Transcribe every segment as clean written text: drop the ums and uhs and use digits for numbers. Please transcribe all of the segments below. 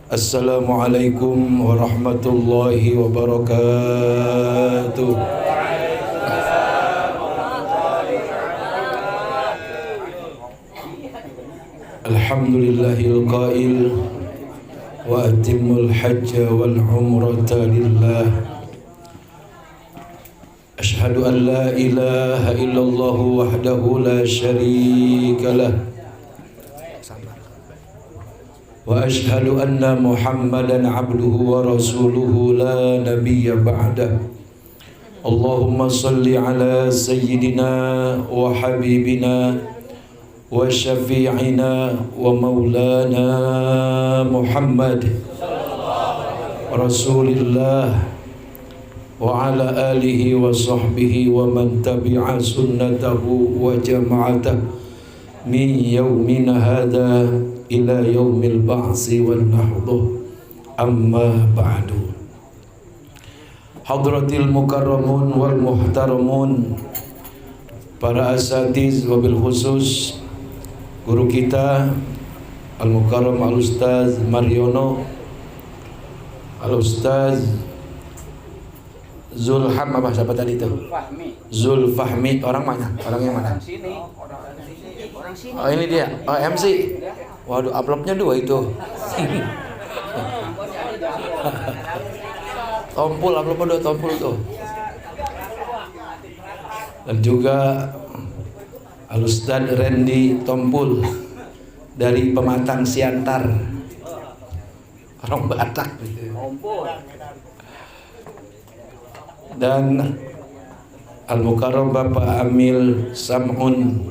Assalamualaikum warahmatullahi wabarakatuh. Alhamdulillahil qail wa atimmul hajja wal umrata lillah. Ashhadu an la ilaha illallah wahdahu la syarika lah. Wa ashhadu anna Muhammadan abduhu wa rasuluhu la nabiyya ba'dah. Allahumma salli ala sayyidina wa habibina wa syafi'ina wa maulana Muhammad Rasulillah wa ala alihi wa sahbihi wa man tabi'a sunnatahu wa jama'atah min yawmina hadha ila yaumil ba'si wan nahduh, amma ba'du. Hadratil mukarramun wal muhtaramun, para asatiz wabil khusus guru kita Al-Mukarram Al-Ustaz Mariono, Al-Ustaz Zulham, apa siapa tadi itu? Zulfahmi. Orang mana? Orangnya mana? Orang sini. Oh, ini dia. Oh, MC. Waduh, amplopnya 2 itu. Tompul, amplopnya 2 tompul tuh. Dan juga Al-Ustaz Randy Tompul dari Pematang Siantar, orang Batak. Dan Al-Mukarram Bapak Amil Sam'un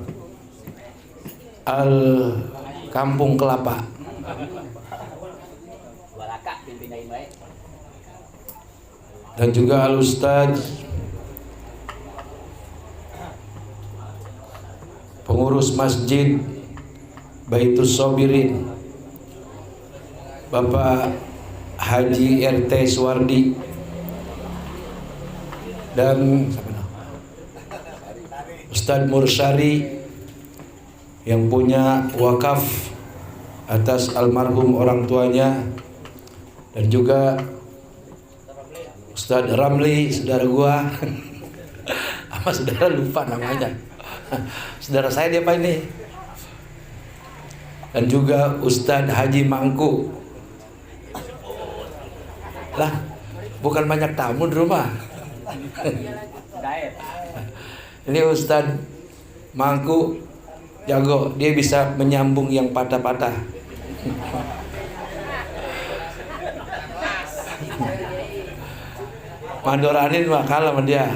Al Kampung Kelapa. Dan juga Al-Ustaz pengurus Masjid Baitus Sobirin Bapak Haji RT Suwardi, dan Ustadz Mursyari yang punya wakaf atas almarhum orang tuanya, dan juga Ustadz Ramli, saudara gua. Apa saudara lupa namanya. Saudara saya dia apa ini? Dan juga Ustadz Haji Mangku. Lah, bukan banyak tamu di rumah. Ini Ustadz Mangku jago, dia bisa menyambung yang patah-patah. Mandoranin mah kalah sama dia.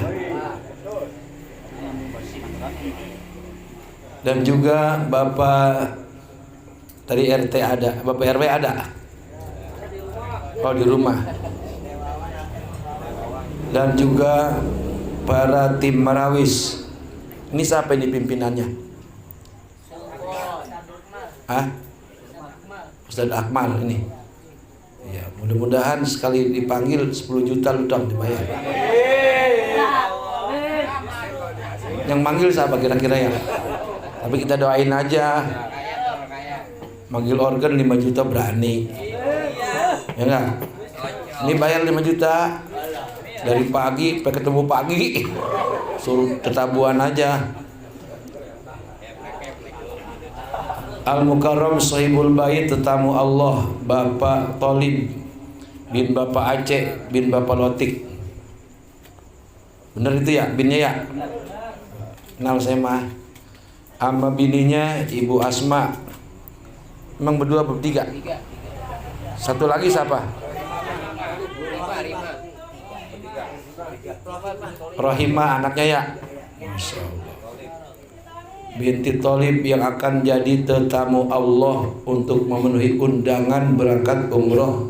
Dan juga Bapak tadi RT ada, Bapak RW ada. Oh, di rumah. Dan juga para tim Marawis. Ini siapa ini pimpinannya? Ustadz Akmal ini. Ya, mudah-mudahan sekali dipanggil 10 juta ludang dibayar. Yang manggil siapa kira-kira ya? Tapi kita doain aja. Manggil organ 5 juta berani. Ya enggak? Ini bayar 5 juta dari pagi sampai ketemu pagi. Suruh tetabuhan aja. Al-Mukarram Sahibul Bait, tetamu Allah, Bapak Tolib bin Bapak Aceh bin Bapak Lotik. Bener itu ya, binnya ya? Kenal saya mah. Sama bininya Ibu Asma. Emang berdua bertiga? Satu lagi siapa? Rohimah, anaknya ya? Masya Allah. Binti Tolib yang akan jadi tetamu Allah untuk memenuhi undangan berangkat umroh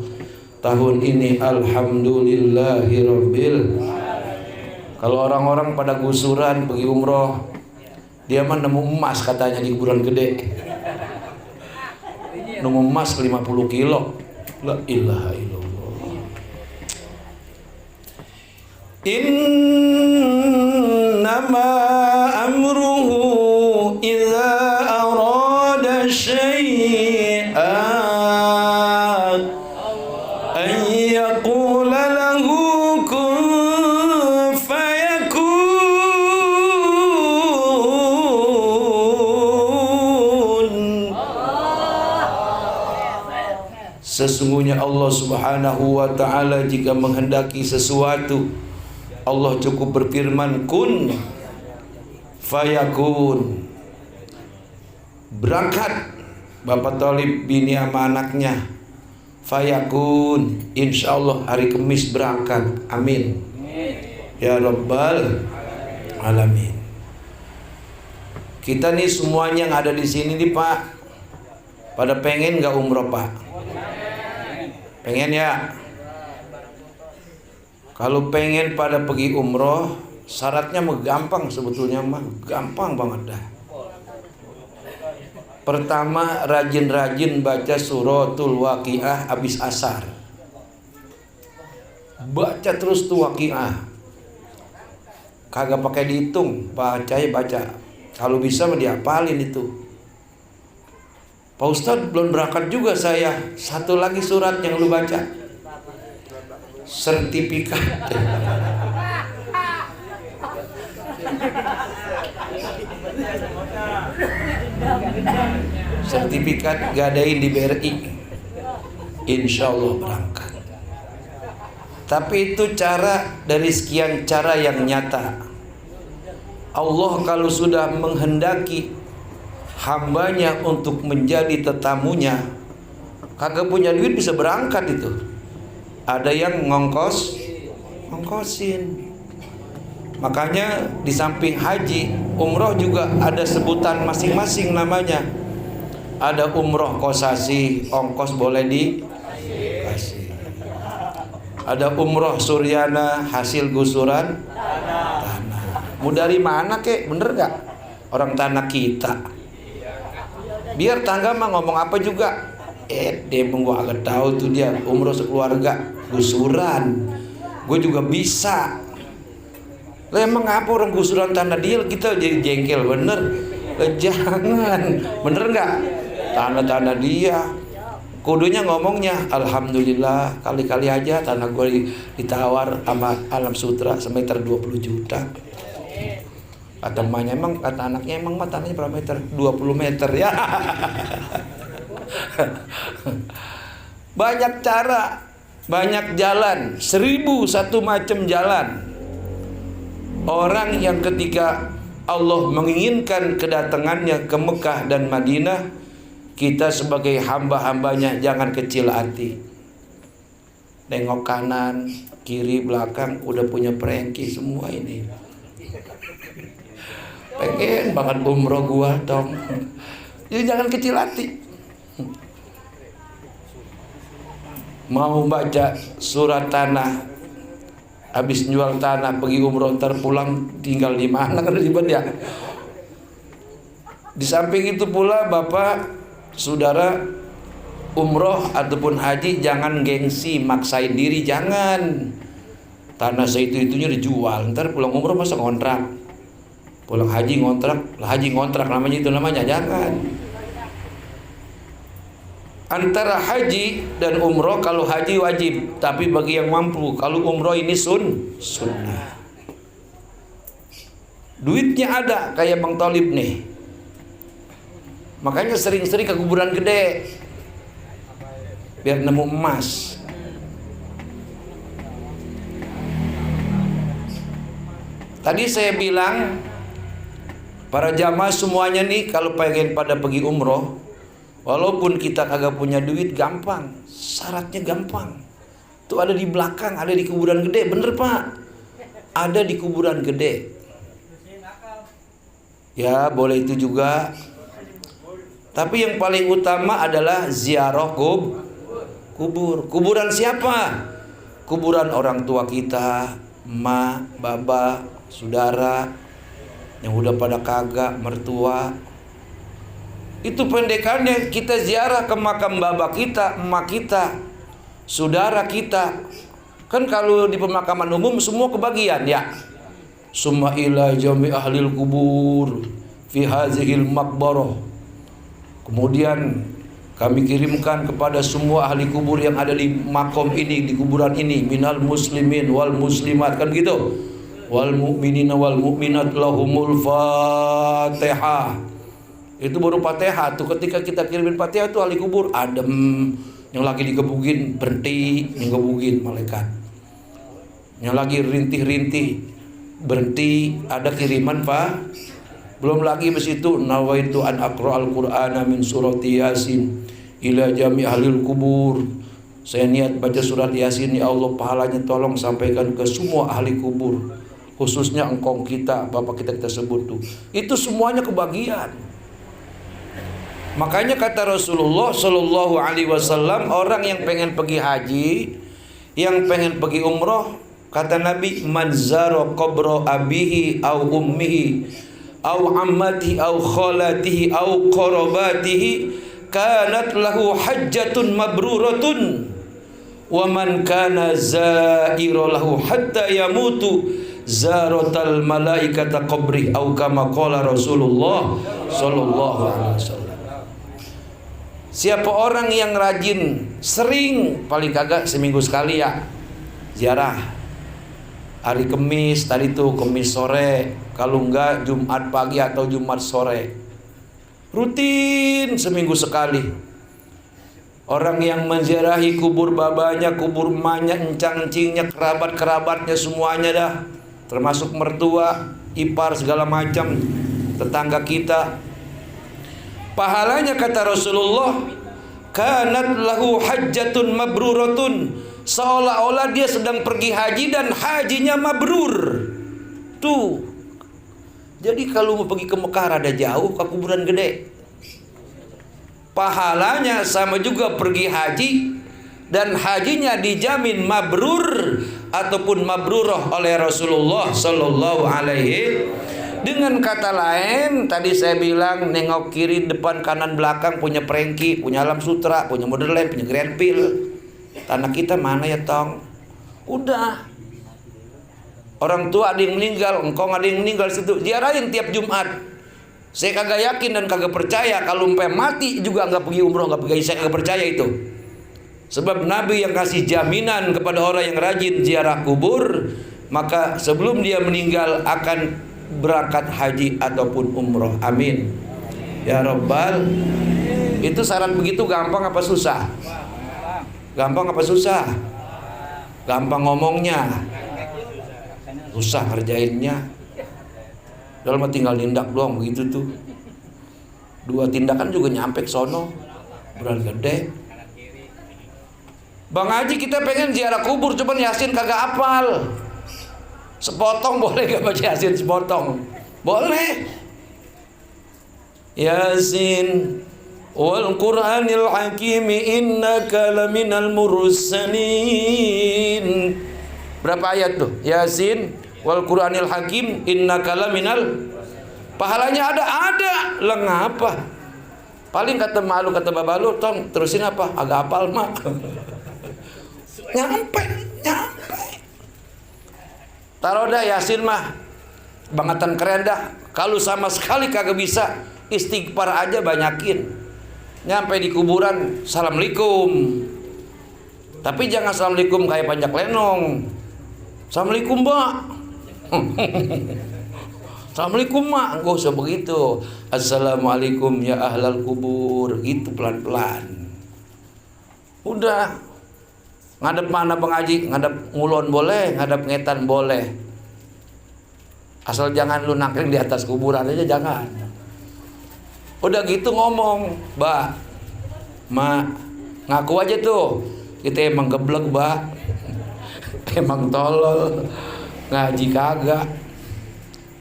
tahun ini. Alhamdulillahirabbil. Kalau orang-orang pada gusuran pergi umroh, dia mah nemu emas katanya di kuburan gede. Nemu emas 50 kilo. La ilaha illallah. Innama amruhu idza arada syai'an Sesungguhnya Allah Subhanahu wa ta'ala jika menghendaki sesuatu, Allah cukup berfirman kun fayakun. Berangkat Bapak Thalib bini sama anaknya, fayakun, insya Allah hari Kamis berangkat. Amin ya Rabbal Alamin. Kita nih semuanya yang ada di sini nih Pak, pada pengen nggak umroh Pak? Pengen ya? Kalau pengen pada pergi umroh, syaratnya mah gampang sebetulnya mah, gampang banget dah. Pertama, rajin-rajin baca suratul Waqiah habis asar. Baca terus tuh Waqiah. Kagak pakai dihitung, baca ya baca. Kalau bisa mah dihafalin itu. Pak Ustadz belum berangkat juga saya. Satu lagi surat yang lu baca, sertifikat. Sertifikat gadain di BRI, insya Allah berangkat. Tapi itu cara dari sekian cara yang nyata. Allah kalau sudah menghendaki hambanya untuk menjadi tetamunya, kagak punya duit bisa berangkat itu. Ada yang ngongkosin. Makanya di samping haji, umroh juga ada sebutan masing-masing namanya. Ada umroh kosasi, ongkos boleh dikasih. Ada umroh suryana, hasil gusuran tanah. Mau dari mana kek? Bener gak? Orang tanah kita. Biar tangga mah ngomong apa juga, dia gua agak tahu tuh dia umroh sekeluarga gusuran, gue juga bisa. Lah emang apa orang gusuran tanah dia kita jadi jengkel bener? Jangan, bener nggak? Tanah dia, kudunya ngomongnya alhamdulillah, kali-kali aja tanah gue ditawar sama Alam Sutra semeter 20 juta. Kata emaknya emang, kata anaknya emang mah tanahnya berapa meter? 20 meter ya. Banyak cara, banyak jalan, 1001 macam jalan. Orang yang ketika Allah menginginkan kedatangannya ke Mekah dan Madinah, kita sebagai hamba-hambanya jangan kecil hati. Nengok kanan, kiri, belakang, udah punya prengki semua ini. Pengen banget umroh gua dong. Jadi jangan kecil hati. Mau baca surat tanah, habis jual tanah pergi umroh, ntar pulang tinggal di mana kan ribet ya. Di samping itu pula Bapak, Saudara, umroh ataupun haji jangan gengsi, maksain diri, jangan. Tanah seitu-itunya dijual, ntar pulang umroh masa kontrak. Pulang haji ngontrak namanya, itu namanya, jangan. Antara haji dan umroh, kalau haji wajib, tapi bagi yang mampu. Kalau umroh ini sunnah. Duitnya ada kayak Bang Thalib nih, makanya sering-sering ke kuburan gede biar nemu emas. Tadi saya bilang para jamaah semuanya nih kalau pengen pada pergi umroh, walaupun kita kagak punya duit, gampang, syaratnya gampang. Itu ada di belakang, ada di kuburan gede, bener Pak, ada di kuburan gede. Ya boleh itu juga. Tapi yang paling utama adalah ziarah kubur. Kuburan siapa? Kuburan orang tua kita, emak, baba, saudara yang udah pada kagak, mertua. Itu pendekannya, kita ziarah ke makam baba kita, emak kita, saudara kita. Kan kalau di pemakaman umum semua kebagian ya. Summa ila jami ahlil kubur fi hazihil maqbarah. Kemudian kami kirimkan kepada semua ahli kubur yang ada di makom ini, di kuburan ini, minal muslimin wal muslimat, kan gitu. Wal mu'minina wal mu'minat lahumul fatihah. Itu baru Fatihah tuh. Ketika kita kirimin Fatihah itu ahli kubur adem, Yang lagi digebugin berhenti, digebugin malaikat. Yang lagi rintih-rintih berhenti, ada kiriman Pak. Belum lagi besitu nawaitu an aqra'al qur'ana min surati yasin ila jami ahlil kubur. Saya niat baca surat Yasin, ya Allah, pahalanya tolong sampaikan ke semua ahli kubur, khususnya engkau kita, Bapak kita sebut tuh. Itu semuanya kebagian. Makanya kata Rasulullah Shallallahu Alaihi Wasallam, orang yang pengen pergi haji, yang pengen pergi umroh, kata Nabi, man zara qabra abihi au ummihi au ammatihi au khalatihi au qarabatihi kanat lahu hajjatun mabruratun wa man kana zaira lahu hatta yamutu zaratal malaikata qabri au kama qala Rasulullah sallallahu alaihi wasallam. Siapa orang yang rajin, sering, paling kagak seminggu sekali ya ziarah. Hari Kamis tadi tuh, Kamis sore, kalau enggak Jumat pagi atau Jumat sore. Rutin seminggu sekali. Orang yang menziarahi kubur babanya, kubur emaknya, encang-encingnya, kerabat-kerabatnya semuanya dah, termasuk mertua, ipar segala macam, tetangga kita. Pahalanya kata Rasulullah, kanat lahu hajjatun mabruratun, seolah-olah dia sedang pergi haji dan hajinya mabrur. Tuh. Jadi kalau mau pergi ke Mekah rada jauh, ke kuburan gede. Pahalanya sama juga pergi haji dan hajinya dijamin mabrur ataupun mabrurah oleh Rasulullah sallallahu alaihi. Dengan kata lain, tadi saya bilang nengok kiri, depan, kanan, belakang, punya prengki, punya alam sutra, punya Moderland, punya Grand Pil. Tanah kita mana ya tong? Udah. Orang tua ada yang meninggal, engkau ada yang meninggal situ, ziarahin tiap Jumat. Saya kagak yakin dan kagak percaya kalau sampai mati juga nggak pergi umroh, nggak pergi. Saya kagak percaya itu. Sebab Nabi yang kasih jaminan kepada orang yang rajin ziarah kubur, maka sebelum dia meninggal akan berangkat haji ataupun umroh. Amin. Ya Rabbal. Itu syarat begitu gampang apa susah? Gampang apa susah? Gampang ngomongnya, susah kerjainnya. Dalam tinggal nindak doang begitu tuh. 2 tindakan juga nyampe ke sono. Berat gede. Bang Haji, kita pengen ziarah kubur, cuman Yasin kagak hafal. Sepotong boleh gak baca Yasin sepotong? Boleh. Yasin wal Qur'anil Hakim innaka laminal mursalin. Berapa ayat tuh? Yasin wal Qur'anil Hakim innaka laminal. Pahalanya ada. Lah ngapa? Paling kata malu, kata babalu, tong terusin apa? Agak hafal mak. Nyampe. Taruh dah Yasin mah bangetan keren dah. Kalau sama sekali kagak bisa, istighfar aja banyakin. Nyampe di kuburan, assalamualaikum. Tapi jangan assalamualaikum kayak panjak lenong. Assalamualaikum mbak. Assalamualaikum mak, enggak usah begitu. Assalamualaikum ya ahlal kubur, gitu pelan-pelan. Udah. Ngadep mana Bang Haji? Ngadep ngulon boleh, ngadep ngetan boleh. Asal jangan lu nangkring di atas kuburan aja, jangan. Udah gitu ngomong, Mbak, Mak, ngaku aja tuh, kita emang geblek, Mbak. Emang tolol, ngaji kagak,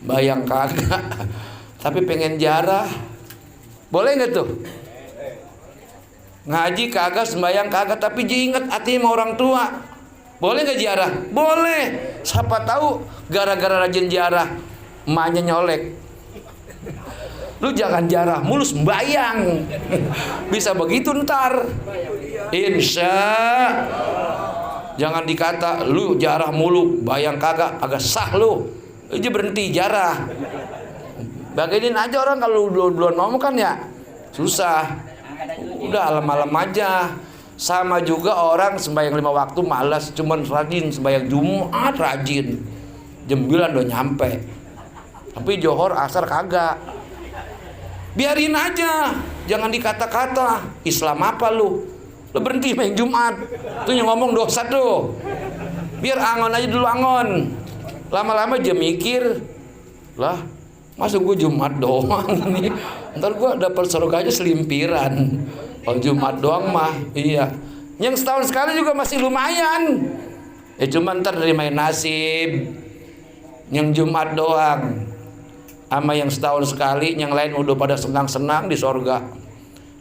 bayang kagak, tapi pengen jarah. Boleh nggak tuh? Ngaji kagak, sembayang kagak, tapi diinget hati sama orang tua. Boleh nggak ziarah? Boleh. Siapa tahu gara-gara rajin ziarah emaknya nyolek. Lu jangan ziarah mulu, sembayang. Bisa begitu ntar. Insya. Jangan dikata lu ziarah mulu, bayang kagak, agak sah lu. Aja berhenti ziarah. Bagiin aja orang kalau duluan ngomong kan ya susah. Udah alam-alam aja. Sama juga orang sembahyang 5 waktu malas, cuman rajin sembahyang Jumat rajin. Jam 9 udah nyampe. Tapi Johor asar kagak. Biarin aja, jangan dikata-kata. Islam apa lu? Lu berhenti main Jumat. Tuh yang ngomong dosa tuh. Biar angon aja dulu angon. Lama-lama dia mikir, lah masa gue Jumat doang nih, ntar gue dapat surganya selimpiran. Kalau Jumat doang mah, iya. Yang setahun sekali juga masih lumayan. Cuma ntar dari main nasib. Yang Jumat doang, sama yang setahun sekali, yang lain udah pada senang-senang di sorga.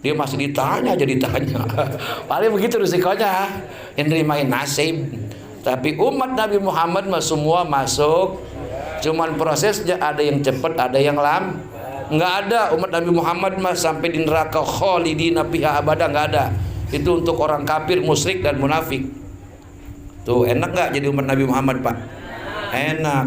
Dia masih ditanya aja ditanya. Paling begitu risikonya, yang dari main nasib. Tapi umat Nabi Muhammad mah semua masuk. Cuman prosesnya ada yang cepat, ada yang lam. Nggak ada umat Nabi Muhammad mah sampai di neraka khalidina fiha abada, nggak ada. Itu untuk orang kafir, musyrik dan munafik. Tuh enak nggak jadi umat Nabi Muhammad, Pak? Enak.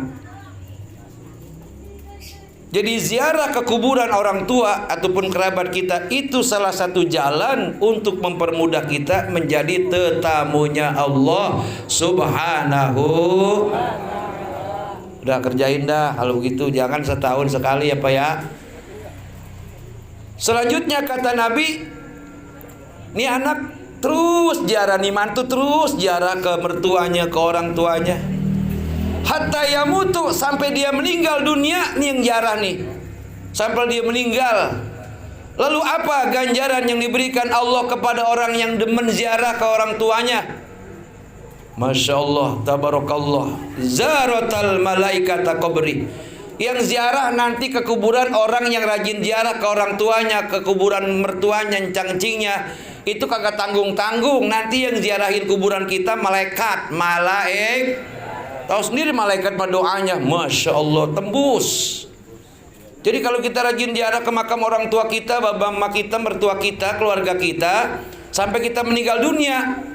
Jadi ziarah ke kuburan orang tua ataupun kerabat kita itu salah satu jalan untuk mempermudah kita menjadi tetamunya Allah Subhanahu. Udah kerjain dah kalau begitu, jangan setahun sekali ya Pak ya. Selanjutnya kata Nabi, nih anak terus ziarah, nih mantu terus ziarah ke mertuanya, ke orang tuanya. Hatta yamutu, sampai dia meninggal dunia, nih yang ziarah nih. Sampai dia meninggal. Lalu apa ganjaran yang diberikan Allah kepada orang yang demen ziarah ke orang tuanya? Masya Allah, tabarakallah. Zaratal malaikata qabri. Yang ziarah nanti ke kuburan orang yang rajin ziarah ke orang tuanya, ke kuburan mertuanya, cangcingnya, itu kagak tanggung-tanggung. Nanti yang ziarahin kuburan kita malaikat. Tahu sendiri malaikat doanya, Masya Allah, tembus. Jadi kalau kita rajin ziarah ke makam orang tua kita, bapak mama kita, mertua kita, keluarga kita, sampai kita meninggal dunia,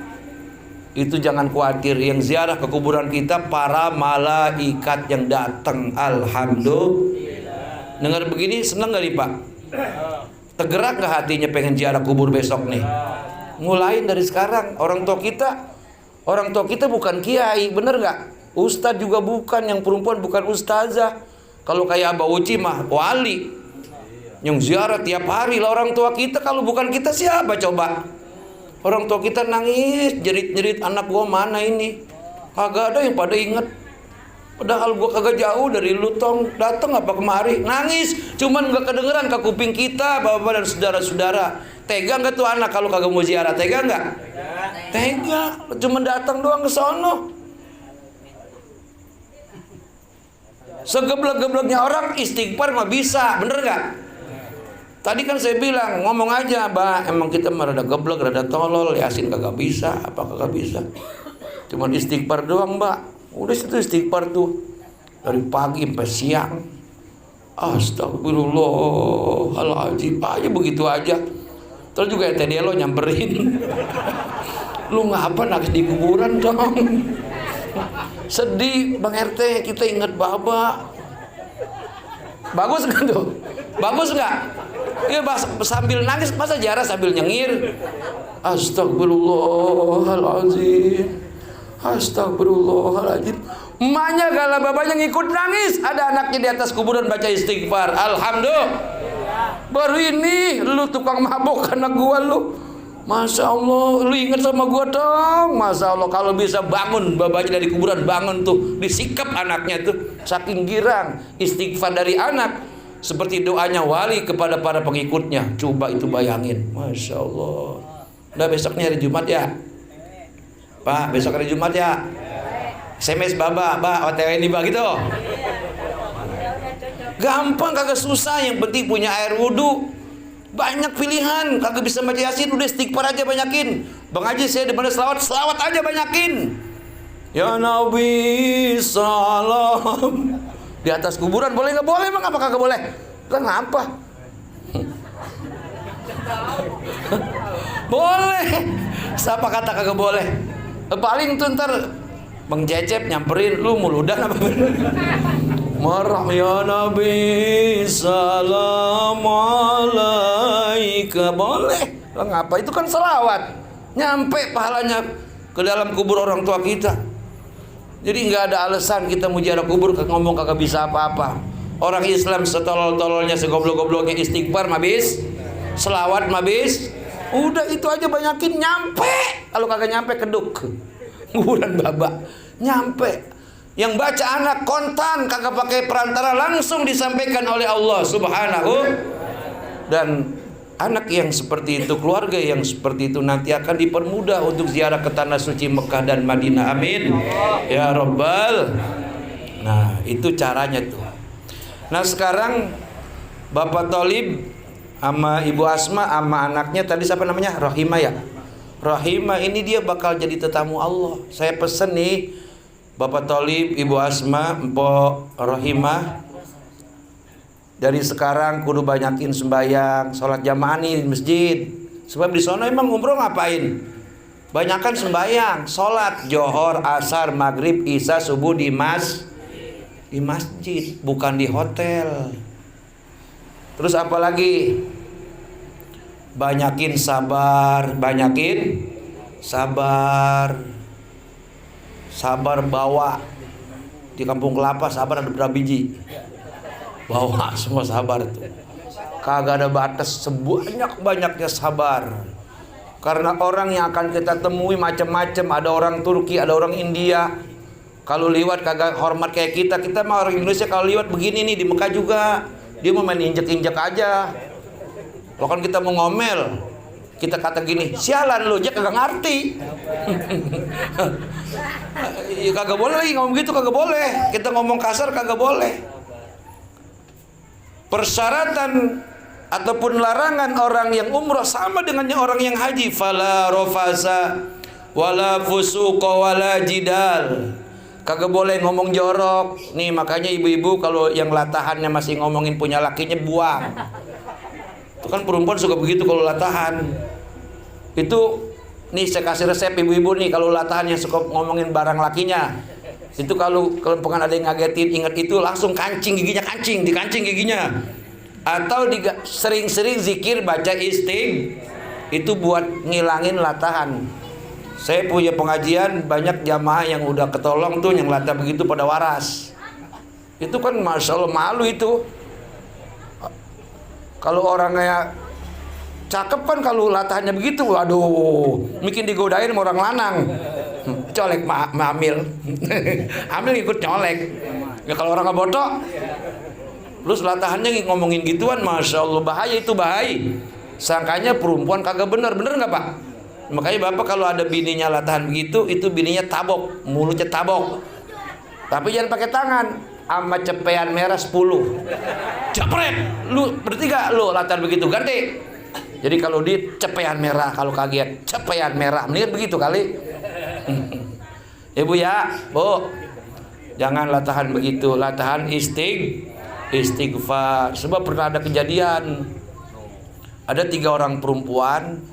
itu jangan khawatir. Yang ziarah ke kuburan kita para malaikat yang datang. Alhamdulillah. Dengar begini seneng gak nih Pak? Tergerak gak hatinya pengen ziarah kubur besok nih? Mulain dari sekarang. Orang tua kita bukan kiai, bener gak? Ustadz juga bukan, yang perempuan bukan ustazah. Kalau kayak Abah Uci mah wali, yang ziarah tiap hari lah. Orang tua kita, kalau bukan kita siapa coba? Orang tua kita nangis, jerit-jerit, anak gua mana ini? Kagak ada yang pada inget. Padahal gua kagak jauh dari lu, tong datang apa kemari, nangis. Cuman gak kedengeran ke kuping kita, bapak dan saudara-saudara. Tega nggak tuh anak kalau kagak mau ziarah? Tega nggak? Tega. Cuman datang doang ke sono. Segeblek-gebleknya orang istighfar mah bisa, bener gak? Tadi kan saya bilang, ngomong aja, Mbak, emang kita mah rada geblek, rada tolol, Yasin kagak bisa, apa kagak bisa. Cuman istighfar doang, Mbak. Udah situ istighfar tuh dari pagi sampai siang. Astagfirullahaladzim, aja begitu aja. Terus juga TDL lo nyamperin. Lu ngapa nangis di kuburan dong? Sedih Bang RT, kita ingat Baba. Bagus kan tuh? Bagus nggak? Iya, sambil nangis masa ziarah sambil nyengir. Astagfirullahaladzim, astagfirullahaladzim. Emaknya kalau babanya ngikut nangis, ada anaknya di atas kuburan baca istighfar. Alhamdulillah. Baru ini lu tukang mabok anak gua lu. Masya Allah, lu ingat sama gua dong. Masya Allah, kalau bisa bangun babanya dari kuburan, bangun tuh, disikap anaknya tuh, saking girang. Istighfar dari anak seperti doanya wali kepada para pengikutnya. Coba itu bayangin, Masya Allah. Udah besoknya hari Jumat ya Pak, besok hari Jumat ya. SMS Baba, OTW ini Pak gitu. Gampang, kagak susah. Yang penting punya air wudhu. Banyak pilihan, kagak bisa baca Yasin, udah istighfar aja banyakin. Bang Haji, saya daripada selawat aja banyakin. Ya Nabi salam. Di atas kuburan boleh nggak boleh? Bang, apa kagak boleh? Lah ngapa? Boleh. Siapa kata kagak boleh? Paling tuh ntar Bang Cecep nyamperin, lu muludan apa? Marah ya Nabi salam alaika. Boleh. Lah ngapa? Itu kan selawat. Nyampe pahalanya ke dalam kubur orang tua kita. Jadi nggak ada alasan kita mau ziarah kubur ngomong kagak bisa apa-apa. Orang Islam setolol-tololnya, segoblok-gobloknya istighfar mabis, selawat mabis, Udah itu aja banyakin, nyampe. Kalau kagak nyampe keduk. Kuburan babak. Nyampe. Yang baca anak kontan, kagak pakai perantara, langsung disampaikan oleh Allah Subhanahu. Dan anak yang seperti itu, keluarga yang seperti itu nanti akan dipermudah untuk ziarah ke tanah suci Mekah dan Madinah. Amin ya Rabbal. Nah, itu caranya tuh. Nah, sekarang Bapak Tholib sama Ibu Asma sama anaknya tadi siapa namanya? Rohimah ya. Rohimah ini dia bakal jadi tetamu Allah. Saya pesen nih Bapak Tholib, Ibu Asma, Mpok Rohimah, dari sekarang kudu banyakin sembahyang, sholat jamaah nih di masjid. Sebab di sana emang umroh ngapain? Banyakan sembahyang, sholat johor, asar, maghrib, isya, subuh di masjid, bukan di hotel. Terus apa lagi? Banyakin sabar, sabar bawa. Di Kampung Kelapa sabar ada berapa biji? Bawa semua sabar tuh. Kagak ada batas, sebanyak-banyaknya sabar. Karena orang yang akan kita temui macam-macam, ada orang Turki, ada orang India. Kalau liwat kagak hormat kayak kita mah orang Indonesia kalau liwat begini nih di Mekah juga. Dia mau main injek-injek aja. Kalau kan kita mau ngomel, kita kata gini, sialan lu, aja kagak ngerti. Ya kagak boleh lagi ngomong gitu, kagak boleh. Kita ngomong kasar kagak boleh. Persyaratan ataupun larangan orang yang umroh sama dengan orang yang haji. Fala rofasa wala fusuqa wala jidal. Kagak boleh ngomong jorok. Nih makanya ibu-ibu kalau yang latahannya masih ngomongin punya lakinya, buang. Itu kan perempuan suka begitu kalau latahan. Itu nih saya kasih resep ibu-ibu nih, kalau latahan yang suka ngomongin barang lakinya. Itu kalau kelempengan ada yang ngagetin, ingat itu langsung dikancing giginya. Atau sering-sering zikir baca itu buat ngilangin latahan. Saya punya pengajian banyak jamaah yang udah ketolong tuh yang latah begitu pada waras. Itu kan masya Allah malu itu. Kalau orangnya cakep kan kalau latahannya begitu, aduh, mungkin digodain sama orang lanang. Colek Amil. Amil ikut nyolek. Ya kalau orang bodoh, terus latahannya ngomongin gituan, masya Allah bahaya itu, bahaya. Sangkanya perempuan kagak bener nggak Pak? Makanya Bapak kalau ada bininya latahan begitu, itu bininya tabok, mulutnya tabok. Tapi jangan pakai tangan, sama cepean merah 10. Japret, lu bertiga lu latahan begitu, ganti. Jadi kalau di cepean merah, kalau kaget cepean merah, mendingan begitu kali. Ibu ya, Bu, jangan latahan begitu, latahan istighfar. Sebab pernah ada kejadian, ada 3 orang perempuan,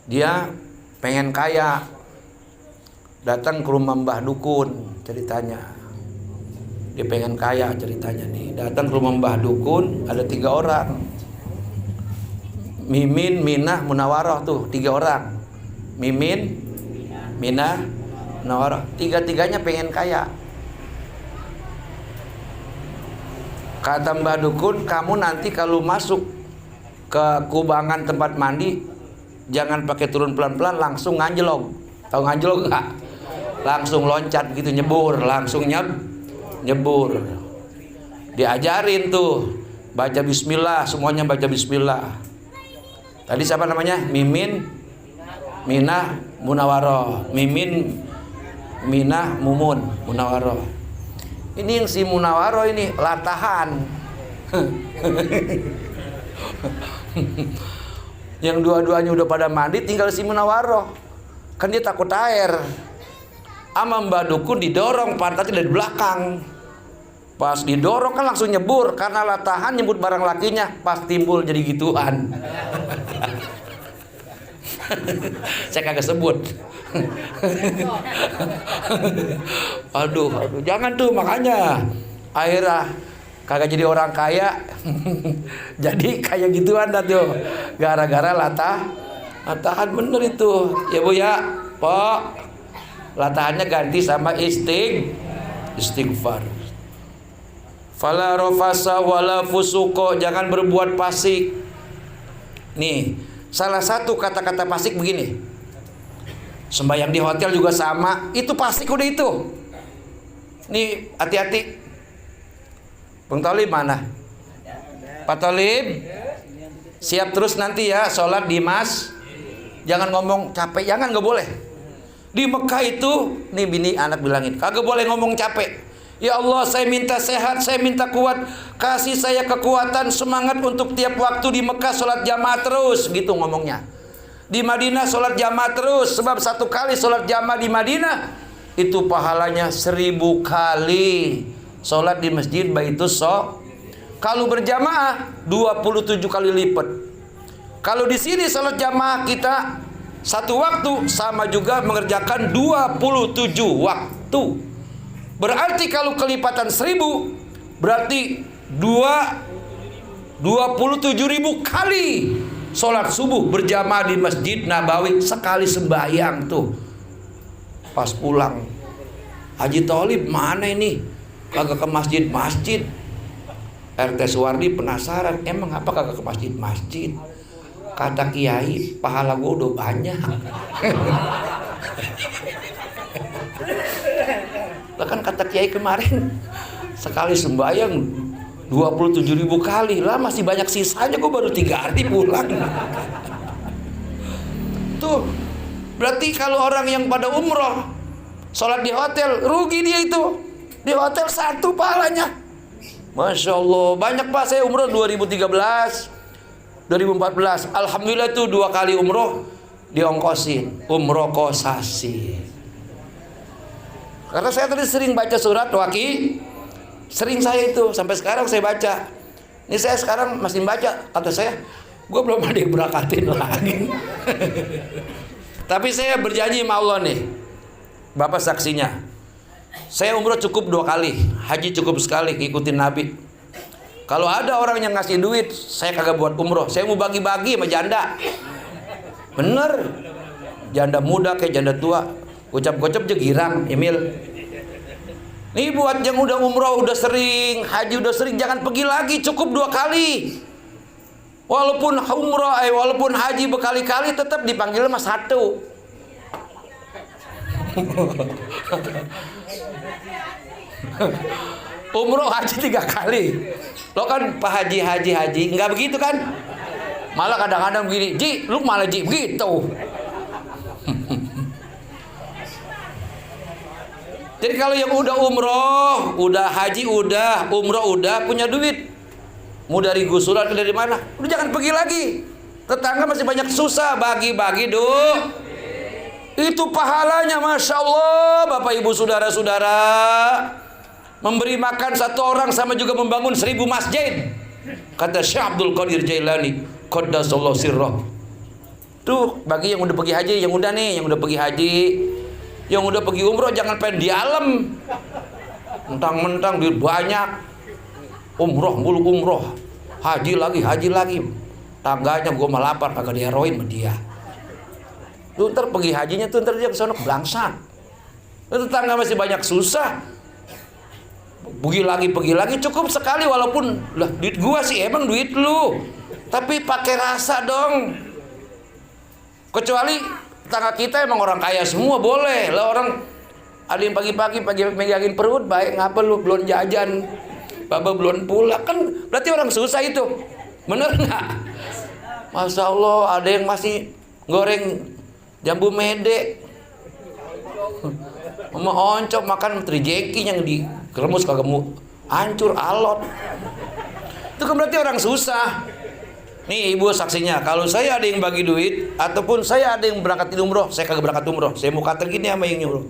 dia pengen kaya, datang ke rumah Mbah Dukun ceritanya. Dia pengen kaya ceritanya nih, datang ke rumah Mbah Dukun, ada 3 orang. Mimin, Minah, Munawaroh tuh 3 orang. Mimin, Minah, Munawaroh, 3-tiganya pengen kaya. Kata Mbah Dukun, kamu nanti kalau masuk ke kubangan tempat mandi, jangan pakai turun pelan-pelan, langsung nganjelog. Tahu nganjelog enggak? Langsung loncat gitu, nyebur, langsung nyebur. Diajarin tuh baca bismillah, semuanya baca bismillah. Tadi siapa namanya? Mimin, Minah, Munawaroh. Mimin, Minah, Mumun, Munawaroh. Ini yang si Munawaroh ini latahan. Yang dua-duanya udah pada mandi, tinggal si Munawaroh. Kan dia takut air. Ama Mbak Dukun didorong pantatnya dari belakang. Pas didorong kan langsung nyebur, karena latahan nyebut barang lakinya, pas timbul jadi gituan. Saya kagak sebut. aduh, jangan tuh, makanya akhirnya kagak jadi orang kaya. Jadi kayak gituan dah tuh, gara-gara latahan bener itu ya Bu ya, Pok. Latahannya ganti sama istighfar. Fala rafasa wala fusuko, jangan berbuat fasik. Nih, salah satu kata-kata fasik begini. Sembahyang di hotel juga sama, itu fasik udah itu. Nih hati-hati. Bang Talib mana? Pak Talib, siap terus nanti ya sholat di mas. Jangan ngomong capek, jangan, nggak boleh. Di Mekah itu, nih bini anak bilangin, kagak boleh ngomong capek. Ya Allah, saya minta sehat, saya minta kuat, kasih saya kekuatan, semangat untuk tiap waktu di Mekah sholat jamaah terus, gitu ngomongnya. Di Madinah sholat jamaah terus, sebab satu kali sholat jamaah di Madinah itu pahalanya 1000 kali sholat di masjid Baitus Shaq. Kalau berjamaah 27 kali lipat. Kalau di sini sholat jamaah kita satu waktu sama juga mengerjakan 27 waktu. Berarti kalau kelipatan 1000 berarti 27.000 kali sholat subuh berjamaah di Masjid Nabawi. Sekali sembahyang tuh. Pas pulang, Haji Tholib mana ini? Kagak ke masjid-masjid. RT Suwardi penasaran, emang apa kagak ke masjid-masjid? Kata Kiai, pahala gue udah banyak. Bahkan kata Kiai kemarin, sekali sembahyang 27.000 kali. Lah masih banyak sisanya, gue baru 3 hari pulang. Tuh, berarti kalau orang yang pada umroh sholat di hotel, rugi dia itu. Di hotel satu pahalanya. Masya Allah, banyak Pak, saya umroh 2013, 2014. Alhamdulillah itu 2 kali umroh diongkosin, umroh kosasi. Karena saya tadi sering baca surat Waki, sering saya itu, sampai sekarang saya baca. Ini saya sekarang masih baca, kata saya, gue belum ada yang berakatin lagi. Tapi saya berjanji sama Allah nih, Bapak saksinya. Saya umroh cukup 2 kali, haji cukup sekali, ikutin Nabi. Kalau ada orang yang ngasih duit, saya kagak buat umroh, saya mau bagi-bagi sama janda. Bener, janda muda kayak janda tua, ucap-ucap aja girang, Emil. Nih buat yang udah umroh, udah sering, haji udah sering, jangan pergi lagi, cukup 2 kali. Walaupun umroh, walaupun haji berkali-kali, tetap dipanggil mas 1. Umroh haji 3 kali. Lo kan Pak Haji nggak begitu kan? Malah kadang-kadang begini, Ji, lu malah Ji begitu. Jadi kalau yang udah umroh, udah haji, udah umroh, udah punya duit, mau dari gusuran dari mana, udah jangan pergi lagi. Tetangga masih banyak susah, bagi-bagi itu pahalanya, Masya Allah. Bapak ibu saudara-saudara, memberi makan 1 orang sama juga membangun 1000 masjid. Kata Syekh Abdul Qadir Jailani, Qaddasallahu sirrah. Tuh bagi yang udah pergi haji, yang udah nih, yang udah pergi haji, yang udah pergi umroh, jangan pengen di alam. Mentang-mentang duit banyak, umroh mulu umroh, haji lagi. Tangganya gue malah lapar, kagak diheroin sama dia. Tuh ntar pergi hajinya tuh ntar dia kesana belangsak. Tetangga masih banyak susah. Pergi lagi, cukup sekali walaupun lah duit gua sih emang duit lu. Tapi pakai rasa dong. Kecuali tetangga kita emang orang kaya semua boleh. Lah orang ada yang pagi-pagi megangin perut, baik ngapa lu belum jajan. Bapak belum pulang, kan berarti orang susah itu. Bener nggak? Masya Allah, ada yang masih goreng jambu mede sama oncom, makan trijeki yang dikeremus kagak mau hancur alot. Itu kan berarti orang susah. Nih ibu saksinya, kalau saya ada yang bagi duit ataupun saya ada yang berangkat umroh, saya kagak berangkat umroh, saya mau kata gini sama yang nyuruh,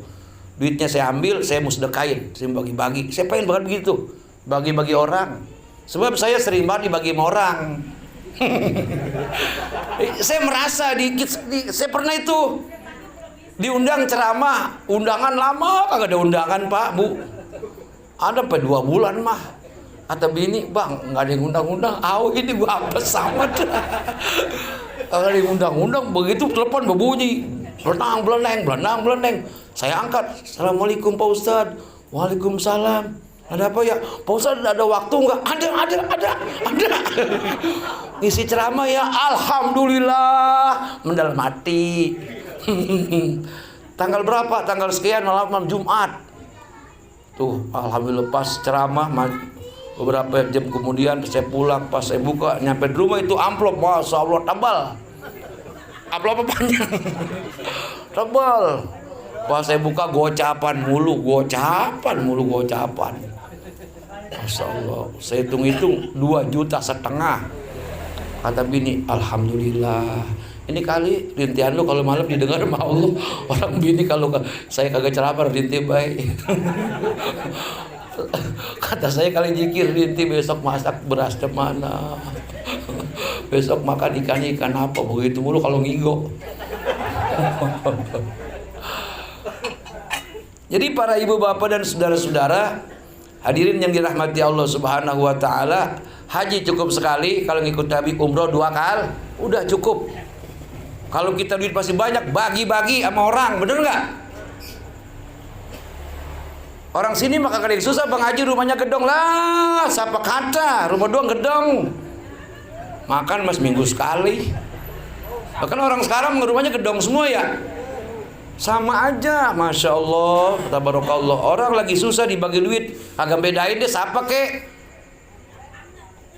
duitnya saya ambil, saya mau sedekahin, saya mau bagi-bagi. Saya pengen banget begitu, bagi-bagi orang. Sebab saya sering banget dibagi sama orang. Saya merasa saya pernah itu diundang ceramah, undangan lama kagak ada undangan Pak Bu, ada sampai 2 bulan mah. Kata bini, bang nggak ada yang undang-undang, ini gua apes amat. Kagak ada yang undang-undang, begitu telepon berbunyi, belenang. Saya angkat, Assalamualaikum Pak Ustadz. Waalaikumsalam. Ada apa ya? Pak Ustadz ada waktu nggak? Ada. Ngisi ceramah ya, alhamdulillah, mendalam hati. Tanggal berapa? Tanggal sekian, malam Jumat. Tuh, alhamdulillah pas ceramah, beberapa jam kemudian saya pulang, pas saya buka, nyampe di rumah itu amplop, masya Allah tebal. Amplopnya panjang, tebal. Pas saya buka gocapan mulu. Masya Allah, saya hitung-hitung 2,5 juta. Kata bini, alhamdulillah. Ini kali rintihan lu kalau malam didengar sama Allah. Orang bini kalau saya kagak ceramah rintih baik. Kata saya kali zikir rintih, besok masak beras mana. Besok makan ikan apa, begitu mulu kalau ngigo. Jadi para ibu bapak dan saudara-saudara hadirin yang dirahmati Allah Subhanahu wa taala, haji cukup sekali. Kalau ngikut Nabi umroh 2 kali udah cukup. Kalau kita duit masih banyak, bagi-bagi sama orang, bener nggak? Orang sini maka kadang susah, Bang Haji rumahnya gedong lah, siapa kata rumah doang gedong. Makan mas minggu sekali. Bahkan orang sekarang rumahnya gedong semua ya. Sama aja, masya Allah, tabarakallah. Orang lagi susah dibagi duit, agak bedain deh siapa kek.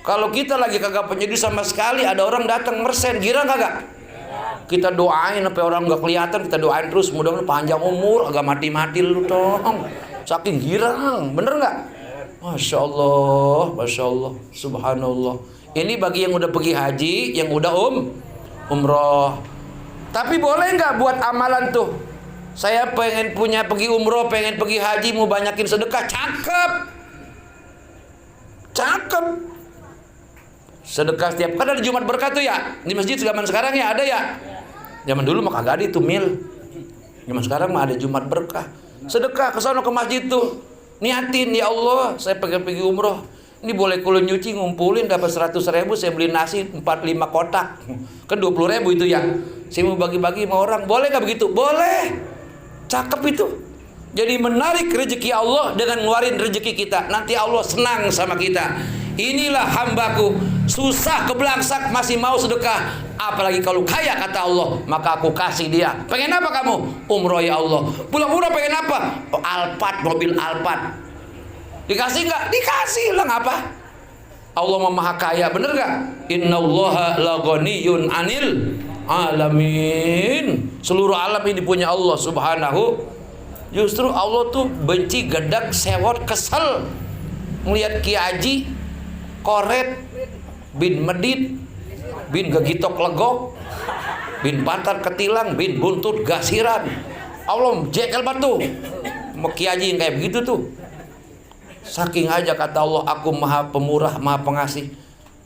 Kalau kita lagi kagak punya duit sama sekali, ada orang datang mersen, girang kagak? Kita doain sampai orang nggak kelihatan, kita doain terus, mudah-mudahan panjang umur, agak mati-mati lu dong. Saking girang, bener nggak? Masya Allah, subhanallah. Ini bagi yang udah pergi haji, yang udah umroh. Tapi boleh nggak buat amalan tuh? Saya pengen punya pergi umroh, pengen pergi haji, mau banyakin sedekah, cakep. Sedekah setiap, kan ada Jumat berkah tuh ya, di masjid zaman sekarang ya ada ya. Zaman dulu mah kagak ada itu mil. Zaman sekarang mah ada Jumat berkah. Sedekah ke sana ke masjid tuh, niatin ya Allah, saya pengen pergi umroh. Ini boleh kulo nyuci ngumpulin dapat 100.000, saya beli nasi 4-5 kotak. Kan 20.000 itu ya. Saya mau bagi-bagi sama orang. Boleh nggak begitu? Boleh. Cakep itu. Jadi menarik rezeki Allah dengan ngeluarin rezeki kita. Nanti Allah senang sama kita. Inilah hambaku, susah kebelangsak masih mau sedekah. Apalagi kalau kaya kata Allah, maka aku kasih dia. Pengen apa kamu? Umroh ya Allah. Pulang umroh pengen apa? Oh, Alphard, mobil Alphard. Dikasih nggak? Dikasih lah, ngapa? Allah maha kaya, bener nggak? Innallaha laghaniyun 'anil alamin. Seluruh alam ini punya Allah Subhanahu. Justru Allah tuh benci, gedak, sewot, kesel melihat Kiai Haji Koret bin Medit bin Gegitok Legok bin Pantar Ketilang bin Buntut Gasiran. Allah jekel batu mau Kiai Haji yang kayak begitu tuh. Saking aja kata Allah, aku maha pemurah, maha pengasih.